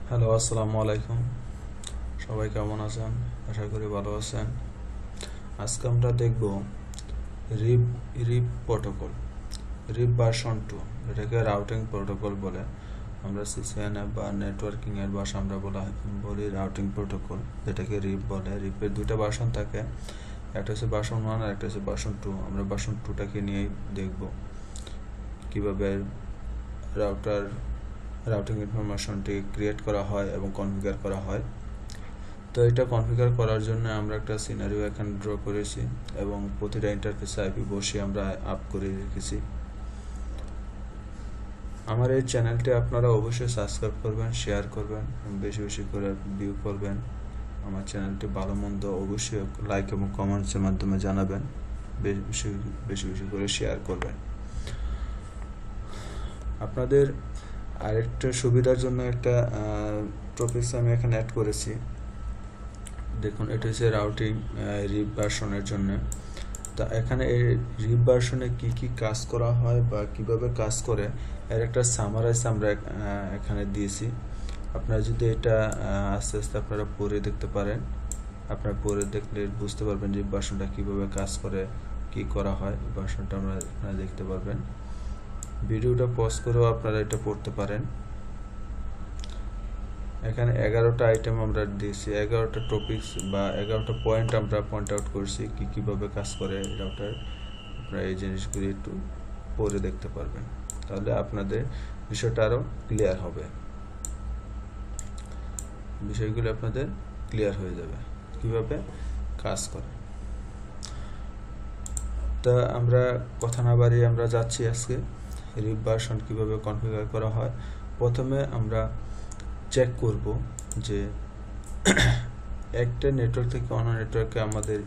Hello, আসসালামু আলাইকুম। সবাই কেমন আছেন? আশা করি ভালো আছেন। আজকে আমরা দেখব রিপ রিপ প্রোটোকল, রিপ ভার্সন 2, এটাকে রাউটিং প্রোটোকল বলে। আমরা সিসিএনএ বা নেটওয়ার্কিংয়ের ভাষা আমরা বলি রাউটিং প্রোটোকল, যেটাকে রিপ বলে। রিপের দুইটা ভার্সন থাকে, একটা হচ্ছে ভার্সন 1 আর একটা হচ্ছে ভার্সন 2। আমরা ভার্সন 2টাকে নিয়েই দেখব কীভাবে রাউটিং ইনফরমেশনটি ক্রিয়েট করা হয় এবং কনফিগার করা হয়। তো এটা কনফিগার করার জন্য আমরা একটা সিনারিও এখানে ড্র করেছি এবং প্রতিটা ইন্টারফেসে আইপি বসিয়ে আমরা আপ করে রেখেছি। আমার এই চ্যানেলটি আপনারা অবশ্যই সাবস্ক্রাইব করবেন, শেয়ার করবেন, বেশি বেশি করে ভিউ করবেন। আমার চ্যানেলটি ভালো মন্দ অবশ্যই লাইক এবং কমেন্টসের মাধ্যমে জানাবেন, বেশি বেশি বেশি করে শেয়ার করবেন। আপনাদের আরেকটা সুবিধার জন্য একটা টপিকস আমি এখানে অ্যাড করেছি। দেখুন, এটা হচ্ছে রাউটিং রিপ ভার্সনের জন্য। তা এখানে এই রিপ ভার্সনে কী কী কাজ করা হয় বা কিভাবে কাজ করে এর একটা সামারাইজ আমরা এখানে দিয়েছি। আপনারা যদি এটা আস্তে আস্তে আপনারা পড়ে দেখতে পারেন, আপনারা পড়ে দেখলে বুঝতে পারবেন রিপ ভার্সনটা কীভাবে কাজ করে, কি করা হয়। ভার্সনটা আপনারা দেখতে পারবেন। ভিডিওটা পজ করেও আপনারা এটা পড়তে পারেন। এখানে 11টা আইটেম আমরা দিয়েছি, 11টা টপিকস বা 11টা পয়েন্ট আমরা পয়েন্ট আউট করছি কীভাবে কাজ করে রাউটার। আপনারা এই জিনিসগুলি একটু পড়ে দেখতে পারবেন, তাহলে আপনাদের বিষয়টা আরও ক্লিয়ার হবে, বিষয়গুলি আপনাদের ক্লিয়ার হয়ে যাবে কিভাবে কাজ করে। তা আমরা কথা না বাড়িয়ে আমরা যাচ্ছি আজকে রিপ ভার্সন কীভাবে কনফিগার করা হয়। প্রথমে আমরা চেক করব যে একটা নেটওয়ার্ক থেকে অন্য নেটওয়ার্কে আমাদের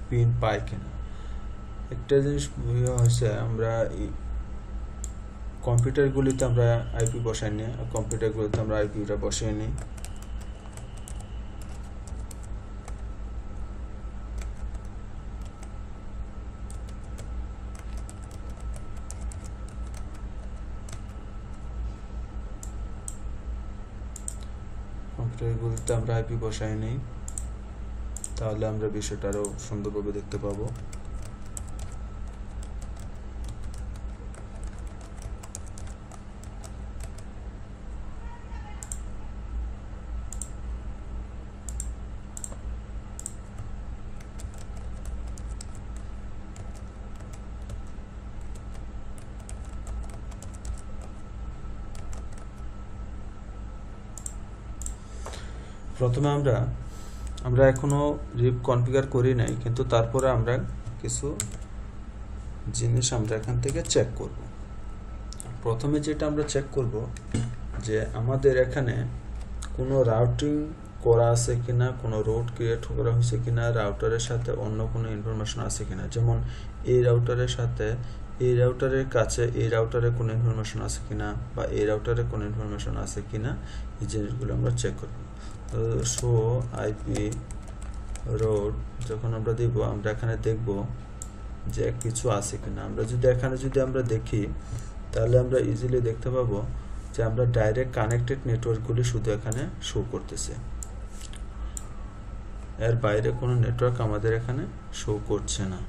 পিন পাই কিনা। একটা জিনিস হয়েছে, আমরা কম্পিউটারগুলিতে আমরা আইপি বসাই নিই, কম্পিউটারগুলিতে আমরা আইপিটা বসিয়ে নিই। কম্পিউটারগুলিতে আমরা আইপি বসাই নিই, তাহলে আমরা বিষয়টা আরও সুন্দরভাবে দেখতে পাবো। প্রথমে আমরা এখনো রিপ কনফিগার করি নাই, কিন্তু তারপরে আমরা কিছু জিনিস আমরা এখান থেকে চেক করব। প্রথমে যেটা আমরা চেক করব যে আমাদের এখানে কোনো রাউটিং করা আছে কিনা, কোনো রুট ক্রিয়েট করা হয়েছে কিনা, রাউটারের সাথে অন্য কোনো ইনফরমেশন আছে কিনা। যেমন এই রাউটারের সাথে এই রাউটারের কাছে এই রাউটারে কোনো ইনফরমেশন আছে কিনা, বা এই রাউটারে কোনো ইনফরমেশন আছে কিনা, এই জিনিসগুলো আমরা চেক করব। শো আইপি রোড যখন আমরা দিব, আমরা এখানে দেখব যে কিছু আছে কিনা। আমরা যদি আমরা দেখি, তাহলে আমরা ইজিলি দেখতে পাবো যে আমরা ডাইরেক্ট কানেক্টেড নেটওয়ার্কগুলি শুধু এখানে শো করতেছে, এর বাইরে কোনো নেটওয়ার্ক আমাদের এখানে শো করছে না।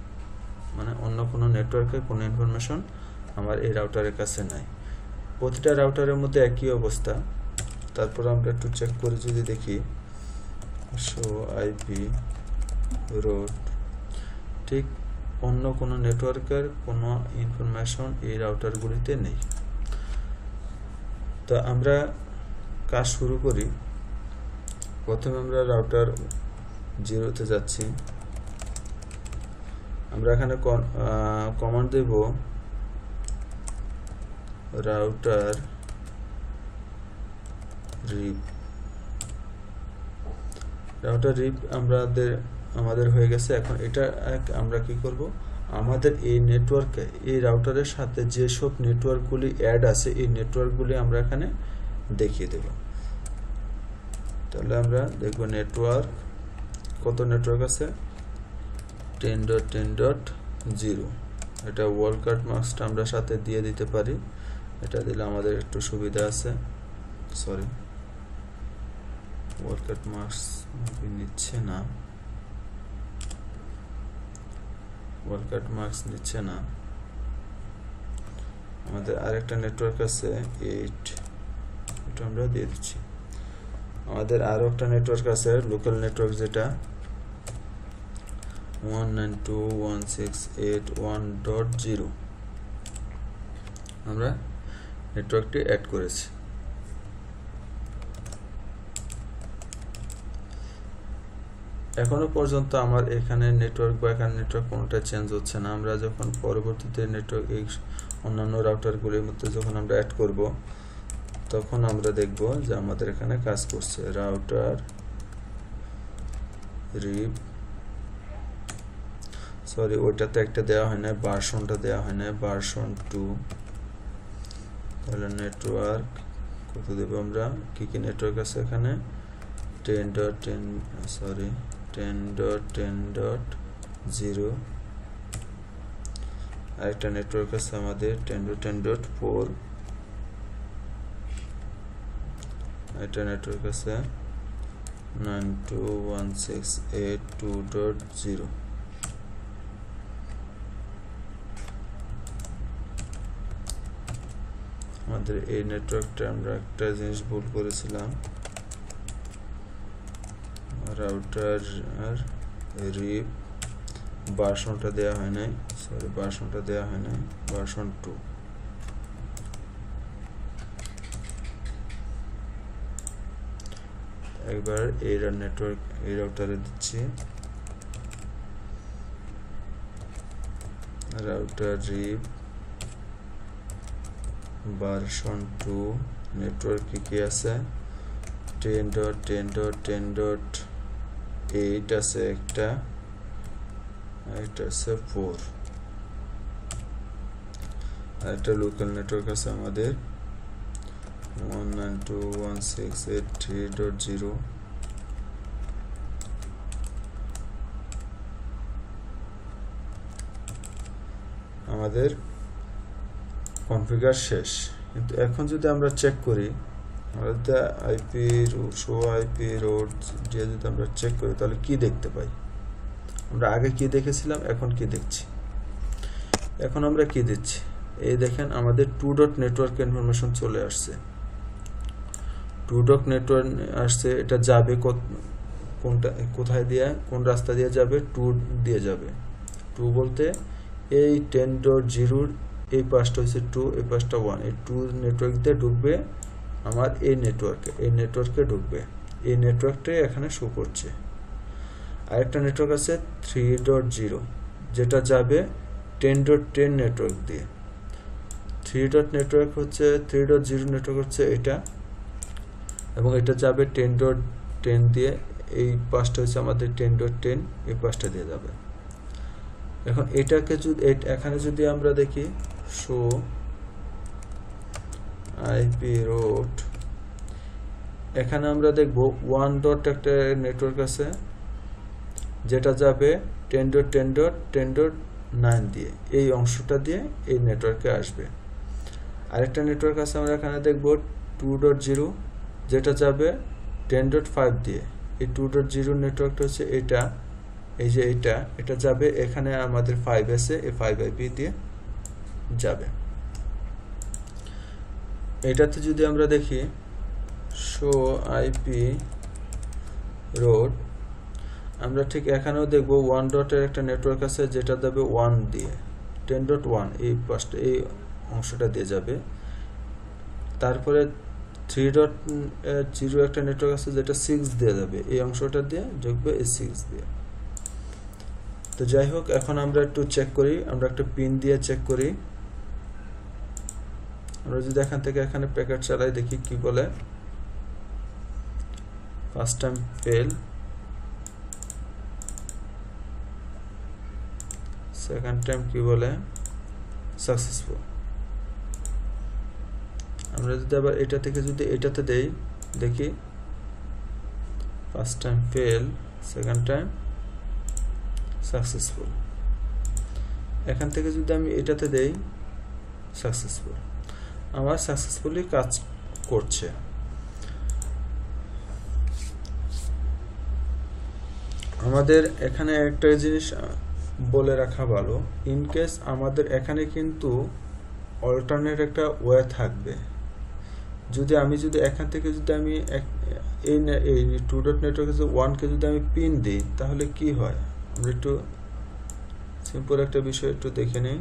মানে অন্য কোনো নেটওয়ার্কের কোনো ইনফরমেশন আমার এই রাউটারের কাছে নাই। প্রতিটা রাউটারের মধ্যে একই অবস্থা। তারপর আমরা একটু চেক করে যদি দেখি, শো আইপি রোড, ঠিক অন্য কোনো নেটওয়ার্কের কোনো ইনফরমেশন এই রাউটারগুলিতে নেই। তো আমরা কাজ শুরু করি। প্রথমে আমরা রাউটার 0-তে যাচ্ছি। আমরা এখানে কমান্ড দেব রাউটার রিপ। রাউটার রিপ আমাদের হয়ে গেছে। এখন এটা আমরা কি করব, আমাদের এই নেটওয়ার্কে এই রাউটারের সাথে যেসব নেটওয়ার্কগুলি অ্যাড আছে এই নেটওয়ার্কগুলি আমরা এখানে দেখিয়ে দেব। তাহলে আমরা দেখব নেটওয়ার্ক, কত নেটওয়ার্ক আছে, 10.10.0। এটা ওয়ার্ল্ড কার্ড মাস্কটা আমরা সাথে দিয়ে দিতে পারি, এটা দিলে আমাদের একটু সুবিধা আছে। সরি, ওয়ার্কার মার্কস নিচ্ছে না, ওয়ার্কার মার্কস নিচ্ছে না। আমাদের আরেকটা নেটওয়ার্ক আছে 8, এটা আমরা দিয়ে দিচ্ছি। আমাদের আরো একটা নেটওয়ার্ক আছে লোকাল নেটওয়ার্ক, যেটা 192.168.1.0 আমরা নেটওয়ার্কটি অ্যাড করেছি। এখনো পর্যন্ত আমার এখানে নেটওয়ার্ক বা এখানে নেটওয়ার্ক কোনোটা চেঞ্জ হচ্ছে না। আমরা যখন পরবর্তীতে নেটওয়ার্ক এই অন্যান্য রাউটারগুলির মধ্যে যখন আমরা অ্যাড করব, তখন আমরা দেখব যে আমাদের এখানে কাজ করছে। রাউটার রিপ, সরি ওইটাতে একটা দেওয়া হয় না, ভার্সনটা দেওয়া হয় না, ভার্সন 2। তাহলে নেটওয়ার্ক কত দেব আমরা, কি কি নেটওয়ার্ক আছে এখানে, 10.10.0। আরেকটা নেটওয়ার্ক আছে আমাদের 10.10.4। একটা নেটওয়ার্ক আছে 92.168.2.0। আমাদের এই নেটওয়ার্কটা আমরা একটা জিনিস ভুল করেছিলাম, রাউটার আর রিপ ভার্সনটা দেওয়া হয় নাই, সরি ভার্সনটা দেওয়া হয় নাই, ভার্সন 2। একবার এই নেটওয়ার্ক এই রাউটারে দিচ্ছি, রাউটার রিপ ভার্সন 2। নেটওয়ার্ক কি আছে, 10.10.10.8 আছে একটা, এটা আছে 4। আর একটা লোকাল নেটওয়ার্ক আছে আমাদের 192.168.3.0। আমাদের কনফিগার শেষ। কিন্তু এখন যদি আমরা চেক করি, আমাদের আইপি শো আইপি রোড দিয়ে যদি আমরা চেক করি, তাহলে কি দেখতে পাই, আমরা আগে কি দেখেছিলাম এখন কি দেখছি। এখন আমরা কি দিচ্ছি, এই দেখেন আমাদের 2 ডট নেটওয়ার্ক ইনফরমেশন চলে আসছে। 2 ডট নেটওয়ার্ক আসছে, এটা যাবে কোনটা, কোথায় দিয়ে, কোন রাস্তা দিয়ে যাবে, 2 দিয়ে যাবে। 2 বলতে এই 10.0 এই পাশটা হচ্ছে 2, এই পাশটা 1, এই 2 নেটওয়ার্ক দিয়ে ঢুকবে আমার এই নেটওয়ার্কে ঢুকবে। এই নেটওয়ার্কটাই এখানে শো করছে। আরেকটা নেটওয়ার্ক আছে 3.0, যেটা যাবে 10.10 নেটওয়ার্ক দিয়ে। 3 নেটওয়ার্ক হচ্ছে 3.0 নেটওয়ার্ক হচ্ছে এটা, এবং এটা যাবে 10.10 দিয়ে। এই পাশটা হচ্ছে আমাদের 10.10, এই পাশটা দিয়ে যাবে। এখন এটাকে যদি এখানে যদি আমরা দেখি শো আইপি রোড, এখানে আমরা দেখব 1 ডট একটা নেটওয়ার্ক আছে, যেটা যাবে 10.10.10.9 দিয়ে, এই অংশটা দিয়ে এই নেটওয়ার্কে আসবে। আরেকটা নেটওয়ার্ক আছে আমরা এখানে দেখব 2.0, যেটা যাবে 10.5 দিয়ে। এই 2.0 নেটওয়ার্কটা হচ্ছে এটা, এই যে এটা যাবে এখানে আমাদের 5 আছে, এই 5 আইপি দিয়ে যাবে। এটাতে যদি আমরা দেখি শো আইপি রোড, আমরা ঠিক এখানেও দেখব 1 ডটের একটা নেটওয়ার্ক আছে, যেটা যাবে 1 দিয়ে, 10.1 এই পাশটা এই অংশটা দিয়ে যাবে। তারপরে 3.0 একটা নেটওয়ার্ক আছে, যেটা 6 দিয়ে যাবে, এই অংশটা দিয়ে ঢুকবে এই 6 দিয়ে। তো যাই হোক, এখন আমরা একটু চেক করি, আমরা একটা পিন দিয়ে চেক করি। আমরা যদি এখান থেকে এখানে প্যাকেট চালাই, দেখি কি বলে। First time fail, second time কি বলে, সাকসেসফুল। আমরা যদি আবার এটা থেকে যদি এটাতে দেই, দেখি first time fail, second time successful. এখান থেকে যদি আমি এটাতে দেই, সাকসেসফুল, আমার সাকসেসফুলি কাজ করছে। আমাদের এখানে একটা জিনিস বলে রাখা ভালো, ইন কেস আমাদের এখানে কিন্তু অল্টারনেট একটা ওয়ে থাকবে। যদি এখান থেকে যদি আমি এই টু ডট নেটওয়ার্কে যে ওয়ানকে যদি আমি পিন দিই তাহলে কি হয়, আমরা একটু সিম্পল একটা বিষয় একটু দেখে নিই।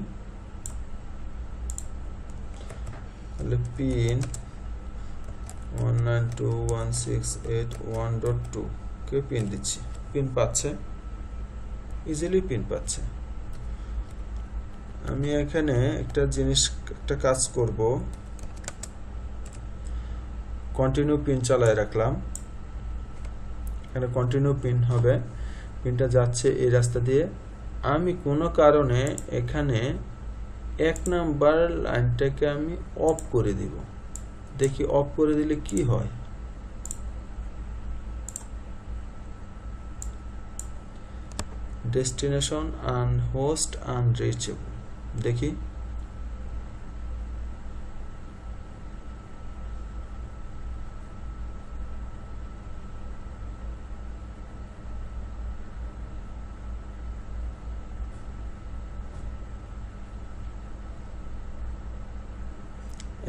তাহলে পিন 192.168.1.2 কে পিন দিচ্ছি, পিন পাচ্ছে, ইজিলি পিন পাচ্ছে। আমি এখানে একটা কাজ করব, কন্টিনিউ পিন চালায় রাখলাম, এখানে কন্টিনিউ পিন হবে, পিনটা যাচ্ছে এই রাস্তা দিয়ে। আমি কোনো কারণে এখানে 1 নাম্বার লাইনটাকে আমি অফ করে দিব, দেখি অফ করে দিলে কি হয়। ডেস্টিনেশন and host unreachable, দেখি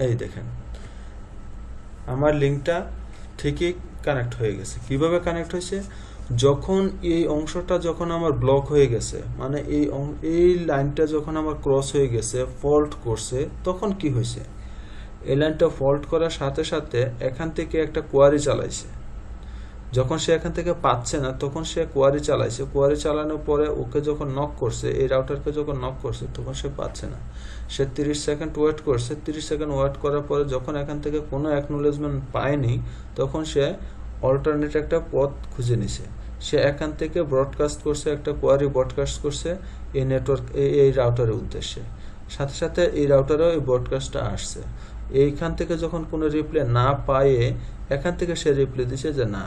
এই দেখেন আমার লিঙ্কটা ঠিকই কানেক্ট হয়ে গেছে। কিভাবে কানেক্ট হয়েছে, যখন এই অংশটা যখন আমার ব্লক হয়ে গেছে, মানে এই লাইনটা যখন আমার ক্রস হয়ে গেছে, ফল্ট করছে, তখন কি হয়েছে, এই লাইনটা ফল্ট করার সাথে সাথে এখান থেকে একটা কোয়ারি চালাইছে। যখন সে এখান থেকে পাচ্ছে না তখন সে কোয়ারি চালাইছে, কোয়ারি চালানোর পরে ওকে যখন নক করছে, এই রাউটারকে যখন নক করছে তখন সে পাচ্ছে না। সে 30 সেকেন্ড ওয়েট করছে, 30 সেকেন্ড ওয়েট করার পরে যখন এখান থেকে কোনো অ্যাকনোলেজমেন্ট পায়নি তখন সে অল্টারনেট একটা পথ খুঁজে নিছে। সে এখান থেকে ব্রডকাস্ট করছে, একটা কোয়ারি ব্রডকাস্ট করছে এই নেটওয়ার্ক এই রাউটারের উদ্দেশ্যে, সাথে সাথে এই রাউটারেও এই ব্রডকাস্টটা আসছে। এইখান থেকে যখন কোনো রিপ্লে না পায়ে এখান থেকে সে রিপ্লে দিছে যে না,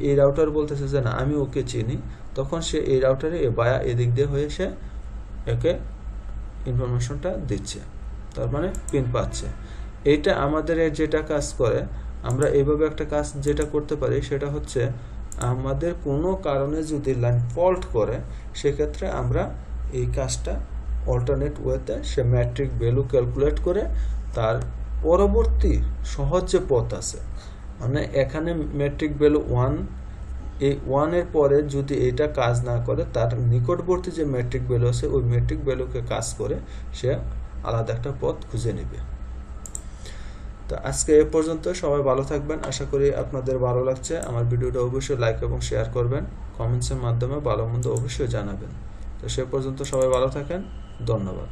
এই রাউটার বলতেছে যে না আমি ওকে চিনি, তখন সে এই রাউটারে বায়া এদিক দিয়ে হয়ে সে একে ইনফরমেশনটা দিচ্ছে, তার মানে পিন পাচ্ছে। এইটা আমাদের যেটা কাজ করে, আমরা এইভাবে একটা কাজ যেটা করতে পারি সেটা হচ্ছে, আমাদের কোনো কারণে যদি লাইন ফল্ট করে সেক্ষেত্রে আমরা এই কাজটা অল্টারনেট ওয়েতে সে ম্যাট্রিক ভ্যালু ক্যালকুলেট করে তার পরবর্তী সহজ যে পথ আছে, মানে এখানে ম্যাট্রিক ভ্যালু 1, এই 1 এর পরে যদি এটা কাজ না করে তার নিকটবর্তী যে ম্যাট্রিক ভ্যালু আছে ওই ম্যাট্রিক ভ্যালুকে কাজ করে সে আলাদা একটা পথ খুঁজে নেবে। তো আজকে এ পর্যন্ত, সবাই ভালো থাকবেন, আশা করি আপনাদের ভালো লাগছে। আমার ভিডিওটা অবশ্যই লাইক এবং শেয়ার করবেন, কমেন্টসের মাধ্যমে ভালো মন্দ অবশ্যই জানাবেন। তো সে পর্যন্ত সবাই ভালো থাকেন, ধন্যবাদ।